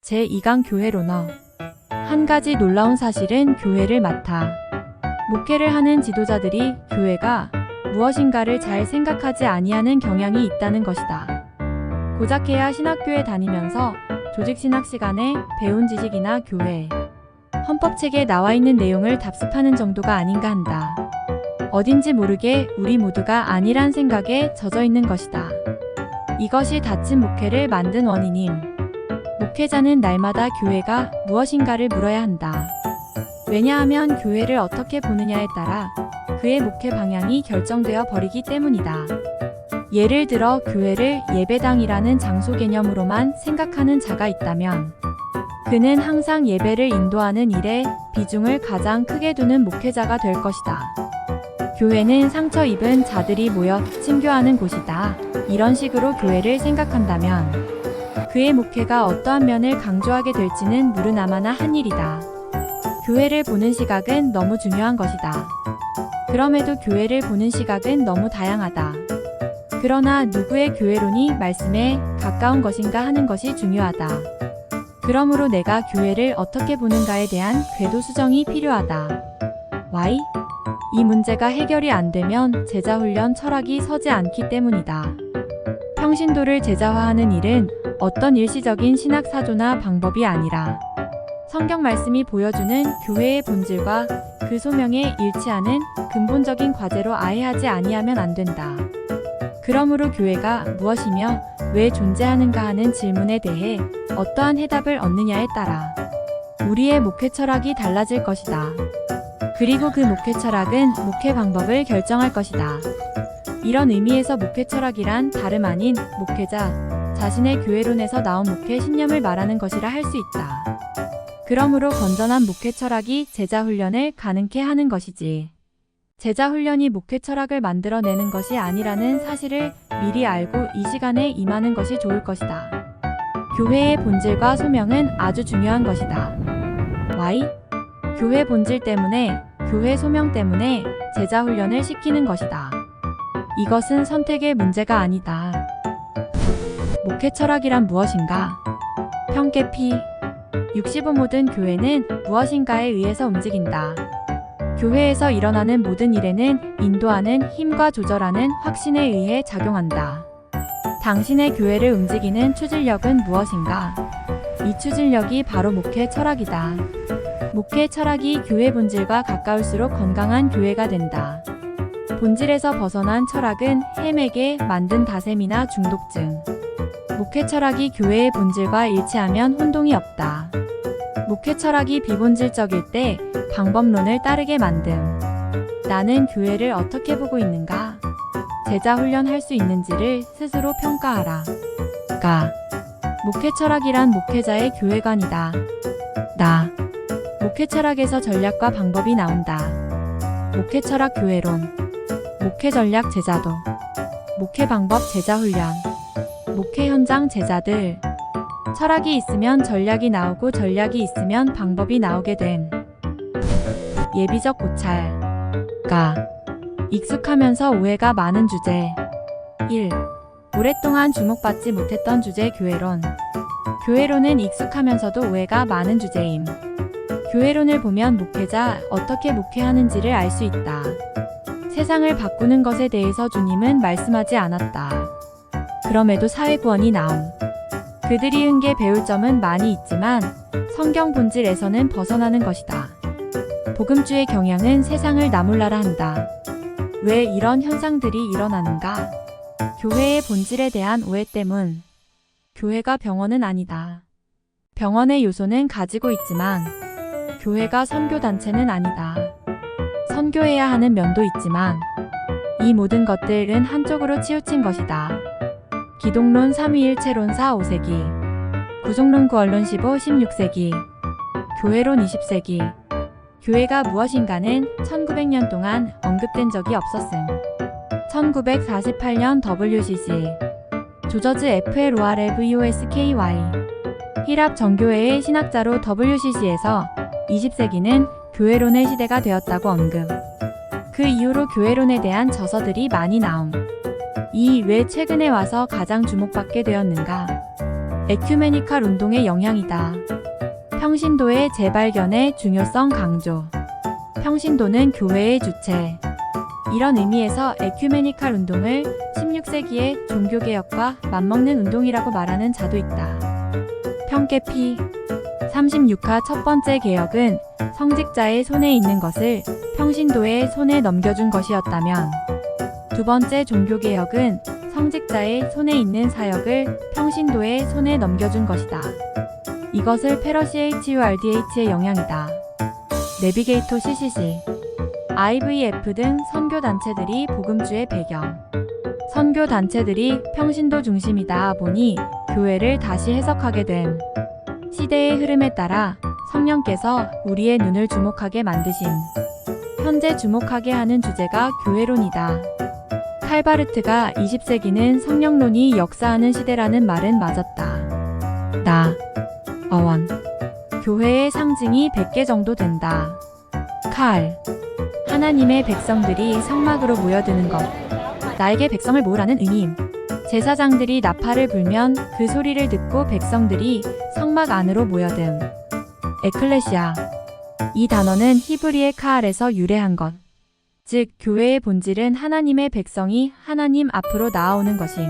제2강 교회론어. 한 가지 놀라운 사실은 교회를 맡아 목회를 하는 지도자들이 교회가 무엇인가를 잘 생각하지 아니하는 경향이 있다는 것이다. 고작해야 신학교에 다니면서 조직신학 시간에 배운 지식이나 교회 헌법책에 나와 있는 내용을 답습하는 정도가 아닌가 한다. 어딘지 모르게 우리 모두가 아니란 생각에 젖어 있는 것이다. 이것이 다친 목회를 만든 원인임. 목회자는 날마다 교회가 무엇인가를 물어야 한다. 왜냐하면 교회를 어떻게 보느냐에 따라 그의 목회 방향이 결정되어 버리기 때문이다. 예를 들어 교회를 예배당이라는 장소 개념으로만 생각하는 자가 있다면 그는 항상 예배를 인도하는 일에 비중을 가장 크게 두는 목회자가 될 것이다. 교회는 상처 입은 자들이 모여 친교하는 곳이다. 이런 식으로 교회를 생각한다면 그의 목회가 어떠한 면을 강조하게 될지는 무르나마나 한 일이다. 교회를 보는 시각은 너무 중요한 것이다. 그럼에도 교회를 보는 시각은 너무 다양하다. 그러나 누구의 교회론이 말씀에 가까운 것인가 하는 것이 중요하다. 그러므로 내가 교회를 어떻게 보는가에 대한 궤도 수정이 필요하다. Why? 이 문제가 해결이 안 되면 제자훈련 철학이 서지 않기 때문이다. 평신도를 제자화하는 일은 어떤 일시적인 신학 사조나 방법이 아니라 성경 말씀이 보여주는 교회의 본질과 그 소명에 일치하는 근본적인 과제로 아예 하지 아니하면 안 된다. 그러므로 교회가 무엇이며 왜 존재하는가 하는 질문에 대해 어떠한 해답을 얻느냐에 따라 우리의 목회 철학이 달라질 것이다. 그리고 그 목회 철학은 목회 방법을 결정할 것이다. 이런 의미에서 목회 철학이란 다름 아닌 목회자 자신의 교회론에서 나온 목회 신념을 말하는 것이라 할 수 있다. 그러므로 건전한 목회 철학이 제자 훈련을 가능케 하는 것이지. 제자 훈련이 목회 철학을 만들어내는 것이 아니라는 사실을 미리 알고 이 시간에 임하는 것이 좋을 것이다. 교회의 본질과 소명은 아주 중요한 것이다. Why? 교회 본질 때문에, 교회 소명 때문에 제자 훈련을 시키는 것이다. 이것은 선택의 문제가 아니다. 목회 철학이란 무엇인가? 평계피 65 모든 교회는 무엇인가에 의해서 움직인다. 교회에서 일어나는 모든 일에는 인도하는 힘과 조절하는 확신에 의해 작용한다. 당신의 교회를 움직이는 추진력은 무엇인가? 이 추진력이 바로 목회 철학이다. 목회 철학이 교회 본질과 가까울수록 건강한 교회가 된다. 본질에서 벗어난 철학은 헤매게 만든 다셈이나 중독증. 목회 철학이 교회의 본질과 일치하면 혼동이 없다. 목회 철학이 비본질적일 때 방법론을 따르게 만듦. 나는 교회를 어떻게 보고 있는가? 제자 훈련할 수 있는지를 스스로 평가하라. 목회 철학이란 목회자의 교회관이다. 목회 철학에서 전략과 방법이 나온다. 목회 철학 교회론, 목회 전략 제자도, 목회 방법 제자 훈련, 목회 현장 제자들. 철학이 있으면 전략이 나오고 전략이 있으면 방법이 나오게 됨. 예비적 고찰. 익숙하면서 오해가 많은 주제. 1. 오랫동안 주목받지 못했던 주제 교회론. 교회론은 익숙하면서도 오해가 많은 주제임. 교회론을 보면 목회자 어떻게 목회하는지를 알 수 있다. 세상을 바꾸는 것에 대해서 주님은 말씀하지 않았다. 그럼에도 사회구원이 나옴. 그들이 은게 배울 점은 많이 있지만 성경 본질에서는 벗어나는 것이다. 복음주의 경향은 세상을 나몰라라 한다. 왜 이런 현상들이 일어나는가? 교회의 본질에 대한 오해 때문. 교회가 병원은 아니다. 병원의 요소는 가지고 있지만 교회가 선교단체는 아니다. 선교해야 하는 면도 있지만 이 모든 것들은 한쪽으로 치우친 것이다. 기독론 3위일체론 4, 5세기, 구속론 9언론 15, 16세기, 교회론 20세기. 교회가 무엇인가는 1900년 동안 언급된 적이 없었음. 1948년 WCC, 조저즈 FLORVOSKY, 히랍 정교회의 신학자로 WCC에서 20세기는 교회론의 시대가 되었다고 언급. 그 이후로 교회론에 대한 저서들이 많이 나옴. 이 왜 최근에 와서 가장 주목받게 되었는가? 에큐메니칼 운동의 영향이다. 평신도의 재발견의 중요성 강조. 평신도는 교회의 주체. 이런 의미에서 에큐메니칼 운동을 16세기의 종교개혁과 맞먹는 운동이라고 말하는 자도 있다. 평계피 36화 첫 번째 개혁은 성직자의 손에 있는 것을 평신도의 손에 넘겨준 것이었다면, 두 번째 종교개혁은 성직자의 손에 있는 사역을 평신도의 손에 넘겨준 것이다. 이것을 페러시HURDH의 영향이다. 내비게이터 CCC, IVF 등 선교단체들이 복음주의 배경. 선교단체들이 평신도 중심이다 보니 교회를 다시 해석하게 됨. 시대의 흐름에 따라 성령께서 우리의 눈을 주목하게 만드신, 현재 주목하게 하는 주제가 교회론이다. 칼바르트가 20세기는 성령론이 역사하는 시대라는 말은 맞았다. 어원. 교회의 상징이 100개 정도 된다. 하나님의 백성들이 성막으로 모여드는 것. 나에게 백성을 모으라는 의미임. 제사장들이 나팔을 불면 그 소리를 듣고 백성들이 성막 안으로 모여듦. 에클레시아. 이 단어는 히브리의 카알에서 유래한 것. 즉, 교회의 본질은 하나님의 백성이 하나님 앞으로 나아오는 것임.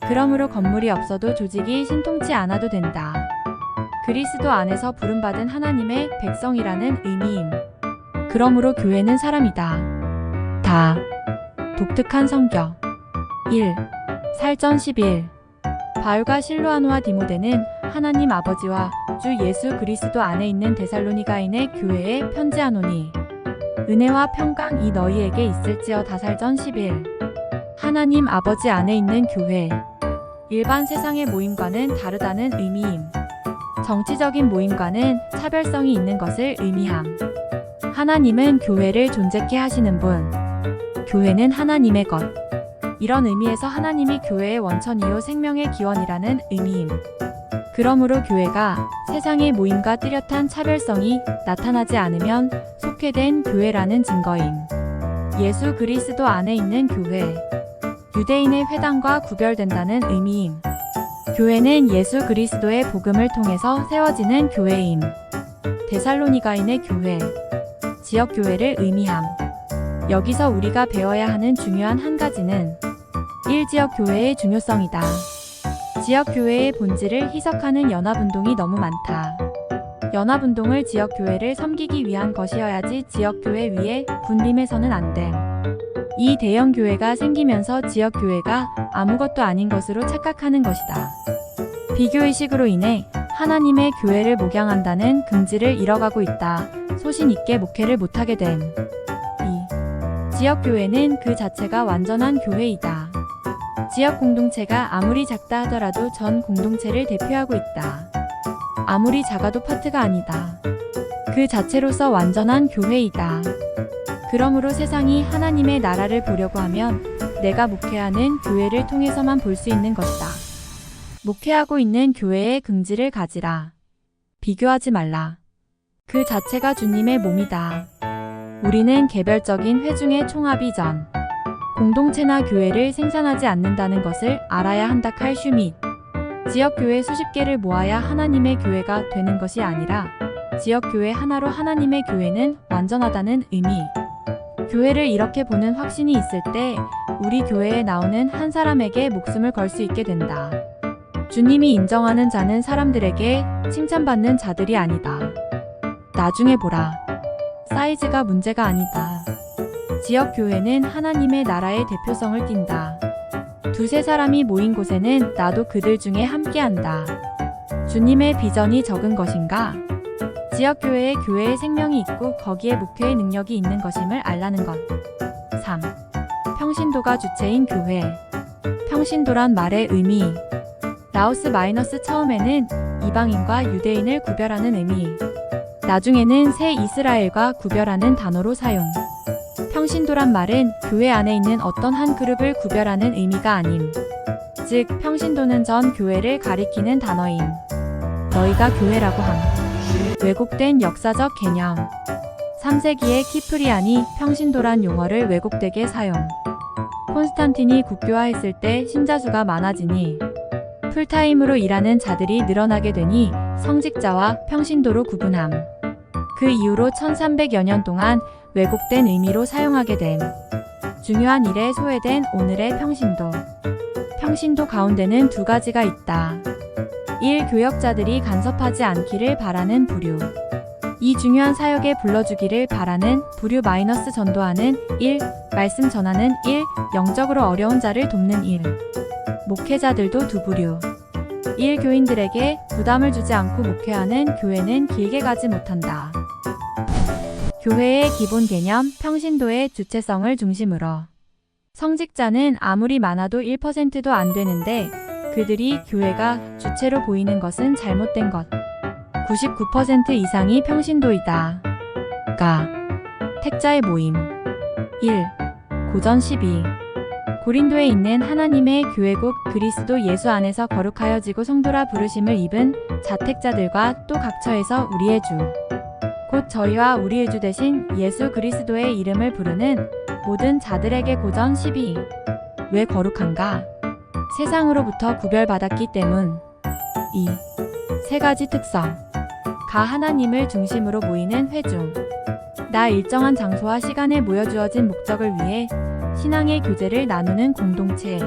그러므로 건물이 없어도 조직이 신통치 않아도 된다. 그리스도 안에서 부름받은 하나님의 백성이라는 의미임. 그러므로 교회는 사람이다. 독특한 성격. 1. 살전 11. 바울과 실로아노와 디모데는 하나님 아버지와 주 예수 그리스도 안에 있는 데살로니가인의 교회에 편지하노니, 은혜와 평강이 너희에게 있을지어다. 살전 11. 하나님 아버지 안에 있는 교회. 일반 세상의 모임과는 다르다는 의미임. 정치적인 모임과는 차별성이 있는 것을 의미함. 하나님은 교회를 존재케 하시는 분. 교회는 하나님의 것. 이런 의미에서 하나님이 교회의 원천이요 생명의 기원이라는 의미임. 그러므로 교회가 세상의 모임과 뚜렷한 차별성이 나타나지 않으면 속회된 교회라는 증거임. 예수 그리스도 안에 있는 교회. 유대인의 회당과 구별된다는 의미임. 교회는 예수 그리스도의 복음을 통해서 세워지는 교회임. 데살로니가인의 교회. 지역교회를 의미함. 여기서 우리가 배워야 하는 중요한 한 가지는 1. 지역교회의 중요성이다. 지역교회의 본질을 희석하는 연합운동이 너무 많다. 연합운동을 지역교회를 섬기기 위한 것이어야지 지역교회 위에 군림해서는 안 됨. 이 대형교회가 생기면서 지역교회가 아무것도 아닌 것으로 착각하는 것이다. 비교의식으로 인해 하나님의 교회를 목양한다는 긍지를 잃어가고 있다. 소신 있게 목회를 못하게 됨. 2. 지역교회는 그 자체가 완전한 교회이다. 지역 공동체가 아무리 작다 하더라도 전 공동체를 대표하고 있다. 아무리 작아도 파트가 아니다. 그 자체로서 완전한 교회이다. 그러므로 세상이 하나님의 나라를 보려고 하면 내가 목회하는 교회를 통해서만 볼 수 있는 것이다. 목회하고 있는 교회의 긍지를 가지라. 비교하지 말라. 그 자체가 주님의 몸이다. 우리는 개별적인 회중의 총합이 전 공동체나 교회를 생산하지 않는다는 것을 알아야 한다. 칼 슈밋. 지역교회 수십 개를 모아야 하나님의 교회가 되는 것이 아니라 지역교회 하나로 하나님의 교회는 완전하다는 의미. 교회를 이렇게 보는 확신이 있을 때 우리 교회에 나오는 한 사람에게 목숨을 걸 수 있게 된다. 주님이 인정하는 자는 사람들에게 칭찬받는 자들이 아니다. 나중에 보라. 사이즈가 문제가 아니다. 지역교회는 하나님의 나라의 대표성을 띈다. 두세 사람이 모인 곳에는 나도 그들 중에 함께한다. 주님의 비전이 적은 것인가? 지역교회에 교회의 생명이 있고 거기에 목회의 능력이 있는 것임을 알라는 것. 3. 평신도가 주체인 교회. 평신도란 말의 의미. 라오스 마이너스 처음에는 이방인과 유대인을 구별하는 의미. 나중에는 새 이스라엘과 구별하는 단어로 사용. 평신도란 말은 교회 안에 있는 어떤 한 그룹을 구별하는 의미가 아님. 즉, 평신도는 전 교회를 가리키는 단어임. 너희가 교회라고 함. 왜곡된 역사적 개념. 3세기의 키프리안이 평신도란 용어를 왜곡되게 사용. 콘스탄틴이 국교화했을 때 신자수가 많아지니 풀타임으로 일하는 자들이 늘어나게 되니 성직자와 평신도로 구분함. 그 이후로 1300여 년 동안 왜곡된 의미로 사용하게 됨. 중요한 일에 소외된 오늘의 평신도. 평신도 가운데는 두 가지가 있다. 1. 교역자들이 간섭하지 않기를 바라는 부류. 2. 중요한 사역에 불러주기를 바라는 부류 마이너스 전도하는 1. 말씀 전하는 1. 영적으로 어려운 자를 돕는 1. 목회자들도 두 부류. 1. 교인들에게 부담을 주지 않고 목회하는 교회는 길게 가지 못한다. 교회의 기본 개념, 평신도의 주체성을 중심으로. 성직자는 아무리 많아도 1%도 안 되는데 그들이 교회가 주체로 보이는 것은 잘못된 것. 99% 이상이 평신도이다. 택자의 모임. 1. 고전 12. 고린도에 있는 하나님의 교회국 그리스도 예수 안에서 거룩하여지고 성도라 부르심을 입은 자택자들과 또 각처에서 우리의 주, 곧 저희와 우리의 주 되신 예수 그리스도의 이름을 부르는 모든 자들에게 고전 12. 왜 거룩한가? 세상으로부터 구별받았기 때문. 2. 세 가지 특성. 하나님을 중심으로 모이는 회중. 일정한 장소와 시간에 모여주어진 목적을 위해 신앙의 교제를 나누는 공동체.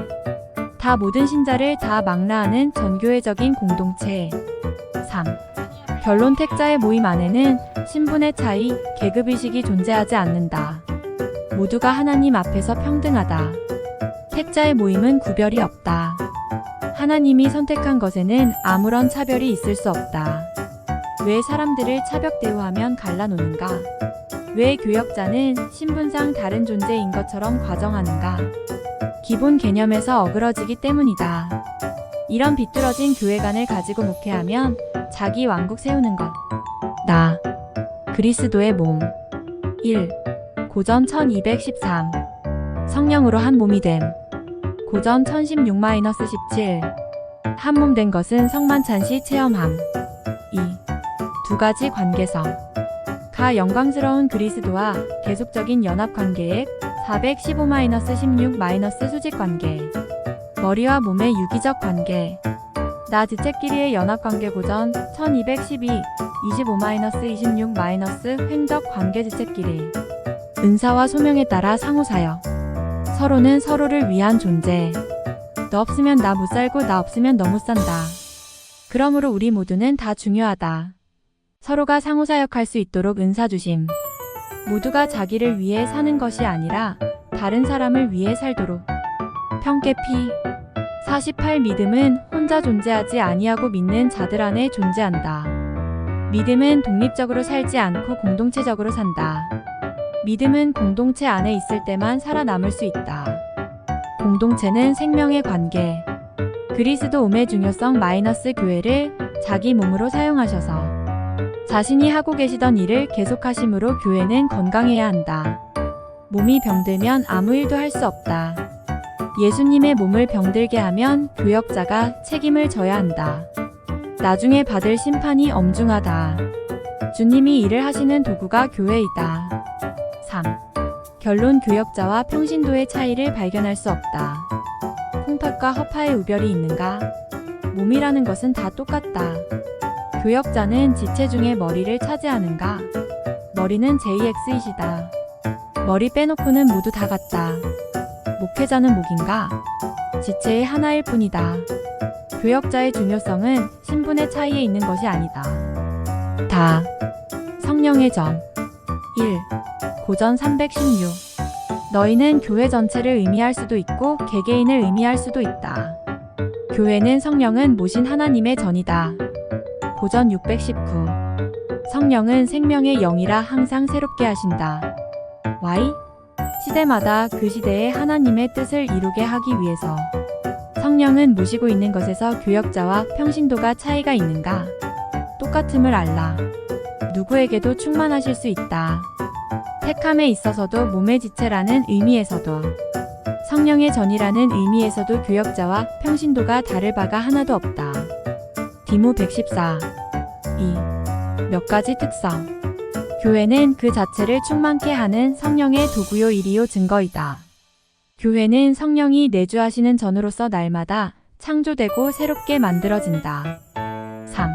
모든 신자를 다 망라하는 전교회적인 공동체. 3. 결론 택자의 모임 안에는 신분의 차이, 계급의식이 존재하지 않는다. 모두가 하나님 앞에서 평등하다. 택자의 모임은 구별이 없다. 하나님이 선택한 것에는 아무런 차별이 있을 수 없다. 왜 사람들을 차별 대우하면 갈라놓는가? 왜 교역자는 신분상 다른 존재인 것처럼 과정하는가? 기본 개념에서 어그러지기 때문이다. 이런 비뚤어진 교회관을 가지고 목회하면 자기 왕국 세우는 것. 그리스도의 몸. 1. 고전 1213. 성령으로 한 몸이 됨. 고전 1016-17. 한 몸 된 것은 성만찬시 체험함. 2. 두 가지 관계성. 영광스러운 그리스도와 계속적인 연합관계액 415-16- 수직관계. 머리와 몸의 유기적 관계. 지체끼리의 연합관계 고전 1212 25-26- 횡적 관계 지체끼리. 은사와 소명에 따라 상호사역. 서로는 서로를 위한 존재. 너 없으면 나 못 살고 나 없으면 너 못 산다. 그러므로 우리 모두는 다 중요하다. 서로가 상호사역할 수 있도록 은사 주심. 모두가 자기를 위해 사는 것이 아니라 다른 사람을 위해 살도록. 평계피 48. 믿음은 혼자 존재하지 아니하고 믿는 자들 안에 존재한다. 믿음은 독립적으로 살지 않고 공동체적으로 산다. 믿음은 공동체 안에 있을 때만 살아남을 수 있다. 공동체는 생명의 관계. 그리스도 몸의 중요성 교회를 자기 몸으로 사용하셔서 자신이 하고 계시던 일을 계속하심으로 교회는 건강해야 한다. 몸이 병들면 아무 일도 할 수 없다. 예수님의 몸을 병들게 하면 교역자가 책임을 져야 한다. 나중에 받을 심판이 엄중하다. 주님이 일을 하시는 도구가 교회이다. 3. 결론 교역자와 평신도의 차이를 발견할 수 없다. 콩팥과 허파의 우별이 있는가? 몸이라는 것은 다 똑같다. 교역자는 지체 중에 머리를 차지하는가? 머리는 JX이시다. 머리 빼놓고는 모두 다 같다. 목회자는 목인가? 지체의 하나일 뿐이다. 교역자의 중요성은 신분의 차이에 있는 것이 아니다. 성령의 전. 1. 고전 316. 너희는 교회 전체를 의미할 수도 있고 개개인을 의미할 수도 있다. 교회는 성령은 모신 하나님의 전이다. 고전 619. 성령은 생명의 영이라 항상 새롭게 하신다. 시대마다 그 시대의 하나님의 뜻을 이루게 하기 위해서. 성령은 모시고 있는 것에서 교역자와 평신도가 차이가 있는가? 똑같음을 알라. 누구에게도 충만하실 수 있다. 택함에 있어서도 몸의 지체라는 의미에서도 성령의 전이라는 의미에서도 교역자와 평신도가 다를 바가 하나도 없다. 디모 114. 2. 몇 가지 특성. 교회는 그 자체를 충만케 하는 성령의 도구요 일이요 증거이다. 교회는 성령이 내주하시는 전으로서 날마다 창조되고 새롭게 만들어진다. 3.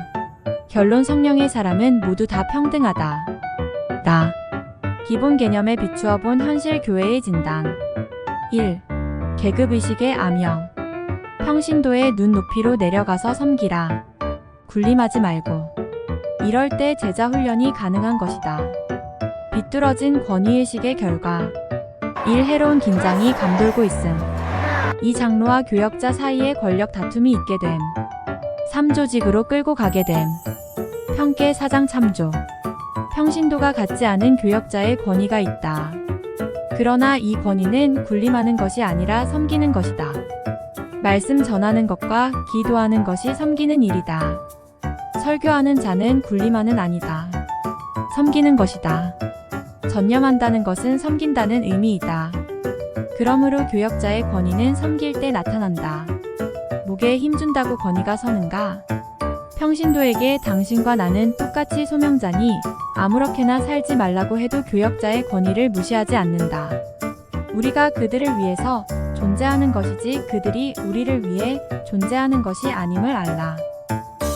결론 성령의 사람은 모두 다 평등하다. 나. 기본 개념에 비추어 본 현실 교회의 진단. 1. 계급의식의 암영. 평신도의 눈 높이로 내려가서 섬기라. 군림하지 말고. 이럴 때 제자 훈련이 가능한 것이다. 비뚤어진 권위의식의 결과. 1. 해로운 긴장이 감돌고 있음. 이 장로와 교역자 사이에 권력 다툼이 있게 됨. 3. 조직으로 끌고 가게 됨. 평계 사장 참조. 평신도가 갖지 않은 교역자의 권위가 있다. 그러나 이 권위는 군림하는 것이 아니라 섬기는 것이다. 말씀 전하는 것과 기도하는 것이 섬기는 일이다. 설교하는 자는 군림하는 아니다. 섬기는 것이다. 전념한다는 것은 섬긴다는 의미이다. 그러므로 교역자의 권위는 섬길 때 나타난다. 목에 힘준다고 권위가 서는가? 평신도에게 당신과 나는 똑같이 소명자니 아무렇게나 살지 말라고 해도 교역자의 권위를 무시하지 않는다. 우리가 그들을 위해서 존재하는 것이지 그들이 우리를 위해 존재하는 것이 아님을 알라.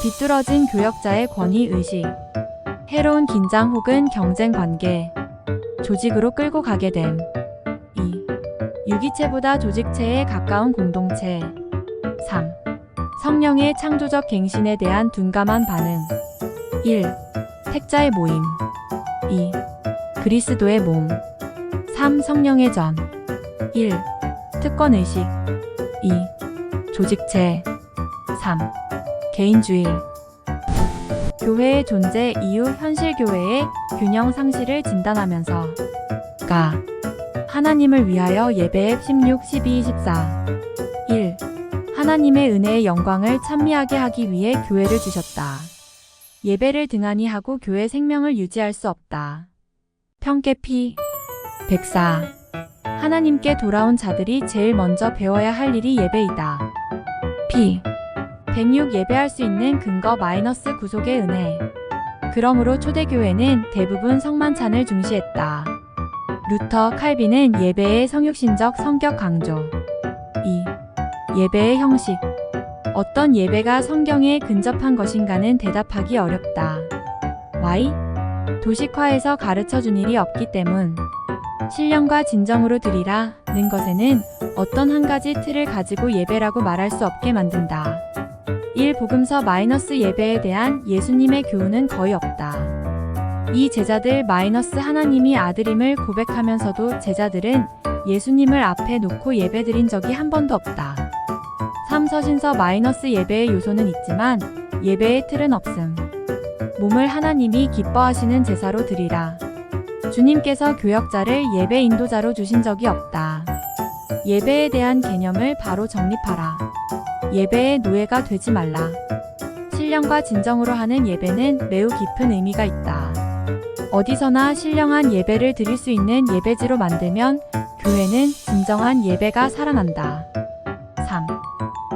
비뚤어진 교역자의 권위 의식. 해로운 긴장 혹은 경쟁 관계. 조직으로 끌고 가게 됨. 2. 유기체보다 조직체에 가까운 공동체. 3. 성령의 창조적 갱신에 대한 둔감한 반응. 1. 택자의 모임. 2. 그리스도의 몸. 3. 성령의 전. 1. 특권의식. 2. 조직체. 3. 개인주의. 교회의 존재 이유 현실 교회의 균형 상실을 진단하면서 가. 하나님을 위하여 예배 앱 16, 12, 14. 1. 하나님의 은혜의 영광을 찬미하게 하기 위해 교회를 주셨다. 예배를 등한히 하고 교회 생명을 유지할 수 없다. 평계 P. 104. 하나님께 돌아온 자들이 제일 먼저 배워야 할 일이 예배이다. P. 106. 예배할 수 있는 근거 마이너스 구속의 은혜. 그러므로 초대교회는 대부분 성만찬을 중시했다. 루터, 칼빈은 예배의 성육신적 성격 강조. 2. 예배의 형식. 어떤 예배가 성경에 근접한 것인가는 대답하기 어렵다. Why? 도식화해서 가르쳐준 일이 없기 때문. 신령과 진정으로 드리라는 것에는 어떤 한 가지 틀을 가지고 예배라고 말할 수 없게 만든다. 1. 복음서 마이너스 예배에 대한 예수님의 교훈은 거의 없다. 2. 제자들 마이너스 하나님이 아들임을 고백하면서도 제자들은 예수님을 앞에 놓고 예배드린 적이 한 번도 없다. 3. 서신서 마이너스 예배의 요소는 있지만 예배의 틀은 없음. 몸을 하나님이 기뻐하시는 제사로 드리라. 주님께서 교역자를 예배 인도자로 주신 적이 없다. 예배에 대한 개념을 바로 정립하라. 예배의 노예가 되지 말라. 신령과 진정으로 하는 예배는 매우 깊은 의미가 있다. 어디서나 신령한 예배를 드릴 수 있는 예배지로 만들면 교회는 진정한 예배가 살아난다. 3.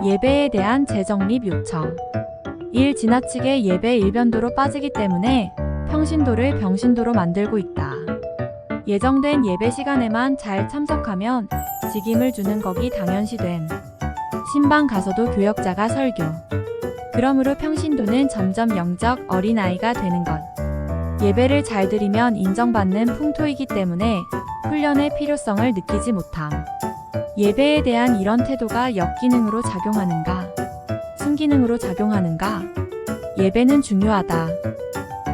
예배에 대한 재정립 요청. 1. 지나치게 예배 일변도로 빠지기 때문에 평신도를 병신도로 만들고 있다. 예정된 예배 시간에만 잘 참석하면 직임을 주는 것이 당연시됨. 신방 가서도 교역자가 설교. 그러므로 평신도는 점점 영적 어린아이가 되는 것. 예배를 잘 드리면 인정받는 풍토이기 때문에 훈련의 필요성을 느끼지 못함. 예배에 대한 이런 태도가 역기능으로 작용하는가? 순기능으로 작용하는가? 예배는 중요하다.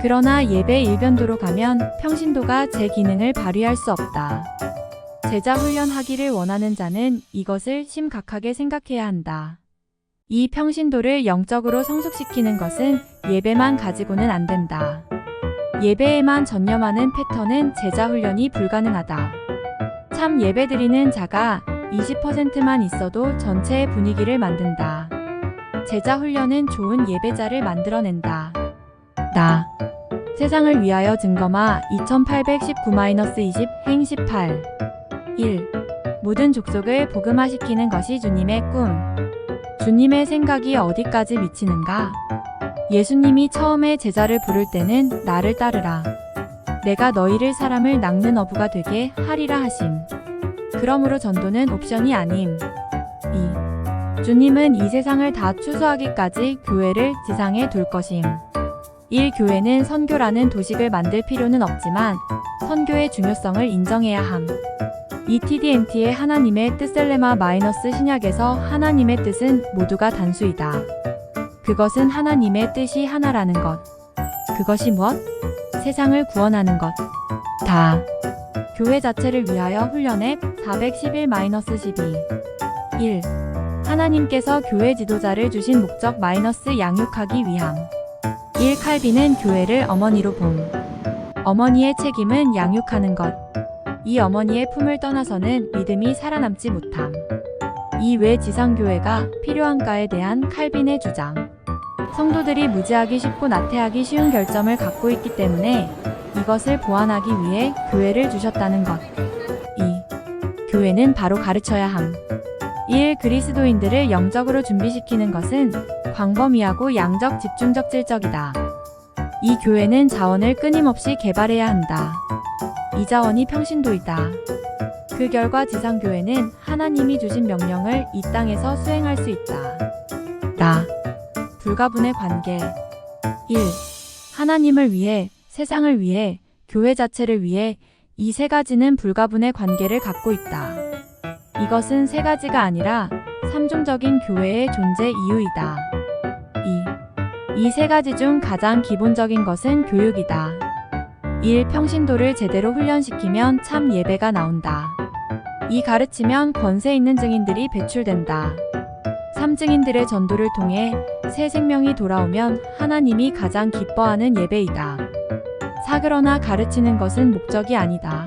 그러나 예배 일변도로 가면 평신도가 제 기능을 발휘할 수 없다. 제자 훈련하기를 원하는 자는 이것을 심각하게 생각해야 한다. 이 평신도를 영적으로 성숙시키는 것은 예배만 가지고는 안 된다. 예배에만 전념하는 패턴은 제자 훈련이 불가능하다. 참 예배드리는 자가 20%만 있어도 전체의 분위기를 만든다. 제자 훈련은 좋은 예배자를 만들어낸다. 나. 세상을 위하여 증거마 2819-20 행 18. 1. 모든 족속을 복음화시키는 것이 주님의 꿈. 주님의 생각이 어디까지 미치는가? 예수님이 처음에 제자를 부를 때는 나를 따르라. 내가 너희를 사람을 낚는 어부가 되게 하리라 하심. 그러므로 전도는 옵션이 아님. 2. 주님은 이 세상을 다 추수하기까지 교회를 지상에 둘 것임. 1. 교회는 선교라는 도식을 만들 필요는 없지만 선교의 중요성을 인정해야 함. 이 TDNT의 하나님의 뜻셀레마 마이너스 신약에서 하나님의 뜻은 모두가 단수이다. 그것은 하나님의 뜻이 하나라는 것. 그것이 무엇? 세상을 구원하는 것. 다. 교회 자체를 위하여 훈련앱 411-12 1. 하나님께서 교회 지도자를 주신 목적 양육하기 위함. 1. 칼빈은 교회를 어머니로 봄. 어머니의 책임은 양육하는 것. 이 어머니의 품을 떠나서는 믿음이 살아남지 못함. 이 왜 지상교회가 필요한가에 대한 칼빈의 주장. 성도들이 무지하기 쉽고 나태하기 쉬운 결점을 갖고 있기 때문에 이것을 보완하기 위해 교회를 주셨다는 것. 2. 교회는 바로 가르쳐야 함. 1. 그리스도인들을 영적으로 준비시키는 것은 광범위하고 양적 집중적 질적이다. 이 교회는 자원을 끊임없이 개발해야 한다. 이 자원이 평신도이다. 그 결과 지상교회는 하나님이 주신 명령을 이 땅에서 수행할 수 있다. 나. 불가분의 관계. 1. 하나님을 위해, 세상을 위해, 교회 자체를 위해 이 세 가지는 불가분의 관계를 갖고 있다. 이것은 세 가지가 아니라 삼중적인 교회의 존재 이유이다. 2. 이 세 가지 중 가장 기본적인 것은 교육이다. 1. 평신도를 제대로 훈련시키면 참 예배가 나온다. 2. 가르치면 권세 있는 증인들이 배출된다. 3. 증인들의 전도를 통해 새 생명이 돌아오면 하나님이 가장 기뻐하는 예배이다. 4. 그러나 가르치는 것은 목적이 아니다.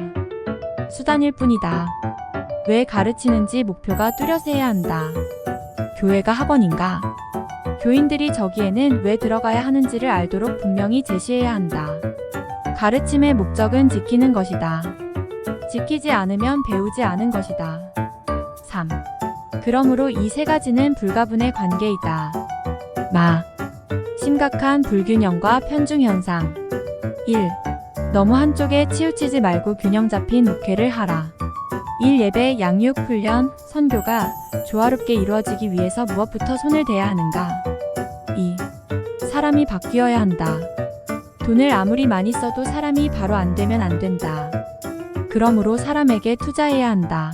수단일 뿐이다. 왜 가르치는지 목표가 뚜렷해야 한다. 교회가 학원인가? 교인들이 저기에는 왜 들어가야 하는지를 알도록 분명히 제시해야 한다. 가르침의 목적은 지키는 것이다. 지키지 않으면 배우지 않은 것이다. 3. 그러므로 이 세 가지는 불가분의 관계이다. 심각한 불균형과 편중 현상. 1. 너무 한쪽에 치우치지 말고 균형 잡힌 목회를 하라. 1. 예배, 양육, 훈련, 선교가 조화롭게 이루어지기 위해서 무엇부터 손을 대야 하는가? 2. 사람이 바뀌어야 한다. 돈을 아무리 많이 써도 사람이 바로 안 되면 안 된다. 그러므로 사람에게 투자해야 한다.